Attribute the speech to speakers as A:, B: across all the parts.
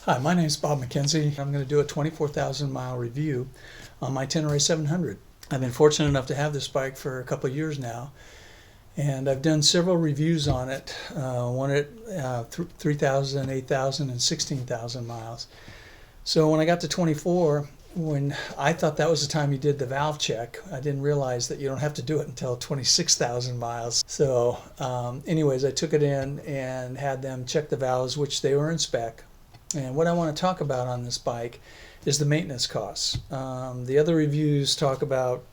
A: Hi, my name is Bob McKenzie. I'm going to do a 24,000 mile review on my Tenere 700. I've been fortunate enough to have this bike for a couple of years now, and I've done several reviews on it, one at 3,000, 8,000, and 16,000 miles. So when I got to 24, when I thought that was the time you did the valve check, I didn't realize that you don't have to do it until 26,000 miles. So anyways, I took it in and had them check the valves, which they were in spec. And what I want to talk about on this bike is the maintenance costs. The other reviews talk about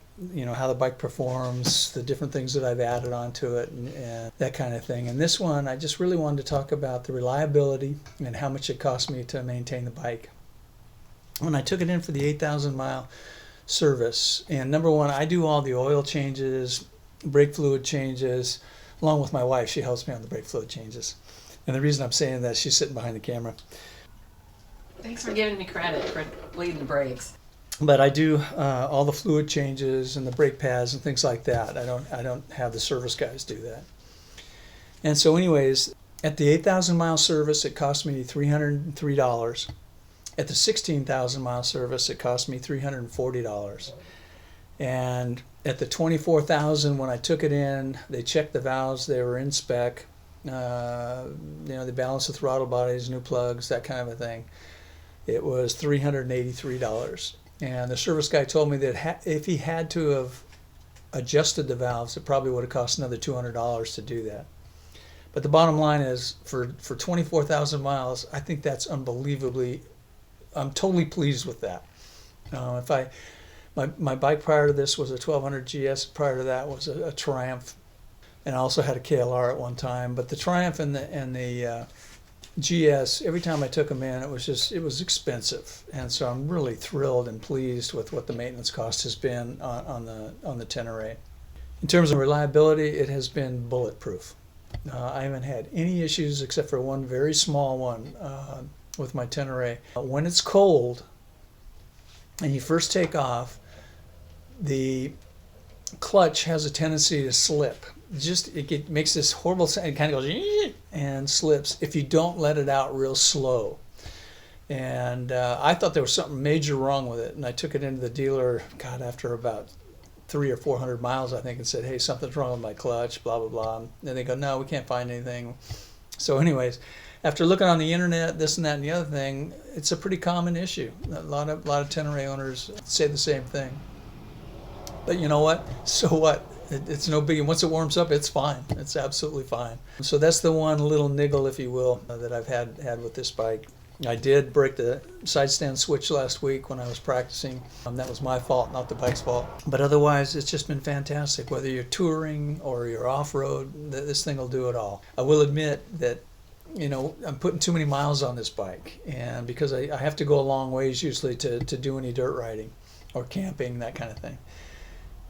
A: how the bike performs, the different things that I've added onto it, and that kind of thing. And this one, I just really wanted to talk about the reliability and how much it cost me to maintain the bike. When I took it in for the 8,000 mile service, and number one, I do all the oil changes, brake fluid changes, along with my wife. She helps me on the brake fluid changes. And the reason I'm saying that, she's sitting behind the camera.
B: Thanks for giving me credit for bleeding the brakes.
A: But I do all the fluid changes and the brake pads and things like that. I don't have the service guys do that. And so anyways, at the 8,000 mile service, it cost me $303. At the 16,000 mile service, it cost me $340. And at the 24,000, when I took it in, they checked the valves, they were in spec. They balanced the throttle bodies, new plugs, that kind of a thing. It was $383. And the service guy told me that if he had to have adjusted the valves, it probably would have cost another $200 to do that. But the bottom line is, for 24,000 miles, I think that's unbelievably, I'm totally pleased with that. My bike prior to this was a 1200 GS, prior to that was a Triumph, and I also had a KLR at one time. But the Triumph and the GS, every time I took them in, it was expensive, and so I'm really thrilled and pleased with what the maintenance cost has been on the Tenere. In terms of reliability, it has been bulletproof. I haven't had any issues except for one very small one with my Tenere. When it's cold and you first take off, the clutch has a tendency to slip. It makes this horrible sound. It kind of goes and slips if you don't let it out real slow. And I thought there was something major wrong with it, and I took it into the dealer, after about 300 or 400 miles, I think, and said, "Hey, something's wrong with my clutch, blah blah blah." And they go, "No, we can't find anything." So anyways, after looking on the internet, this and that and the other thing, it's a pretty common issue. A lot of Tenere owners say the same thing. But you know what? So what? It's no biggie. Once it warms up, it's fine. It's absolutely fine. So that's the one little niggle, if you will, that I've had with this bike. I did break the side stand switch last week when I was practicing. That was my fault, not the bike's fault. But otherwise, it's just been fantastic. Whether you're touring or you're off-road, this thing will do it all. I will admit that I'm putting too many miles on this bike, and because I have to go a long ways usually to do any dirt riding or camping, that kind of thing.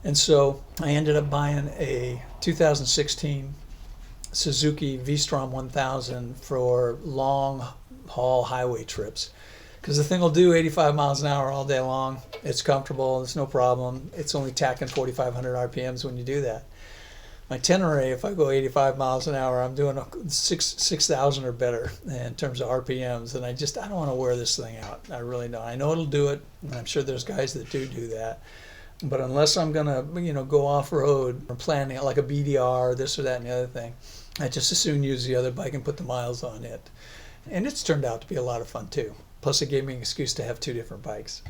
A: And so I ended up buying a 2016 Suzuki V-Strom 1000 for long haul highway trips, because the thing will do 85 miles an hour all day long. It's comfortable, it's no problem. It's only tacking 4,500 RPMs when you do that. My Tenere, if I go 85 miles an hour, I'm doing 6,000 or better in terms of RPMs, and I don't want to wear this thing out. I really don't. I know it'll do it, and I'm sure there's guys that do that. But unless I'm gonna, go off road or planning like a BDR, this or that and the other thing, I just as soon use the other bike and put the miles on it. And it's turned out to be a lot of fun too. Plus, it gave me an excuse to have two different bikes.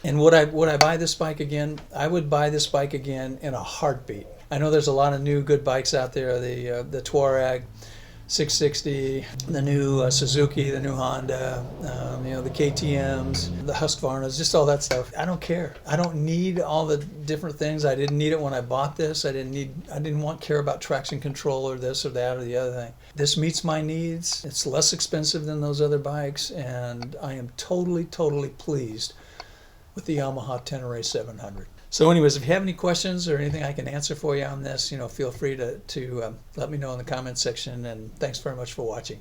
A: And would I buy this bike again? I would buy this bike again in a heartbeat. I know there's a lot of new good bikes out there. The Touareg 660, the new Suzuki, the new Honda, the KTMs, the Husqvarnas, just all that stuff. I don't care. I don't need all the different things. I didn't need it when I bought this. I didn't care about traction control or this or that or the other thing. This meets my needs. It's less expensive than those other bikes, and I am totally, totally pleased with the Yamaha Tenere 700. So anyways, if you have any questions or anything I can answer for you on this, feel free to let me know in the comments section, and thanks very much for watching.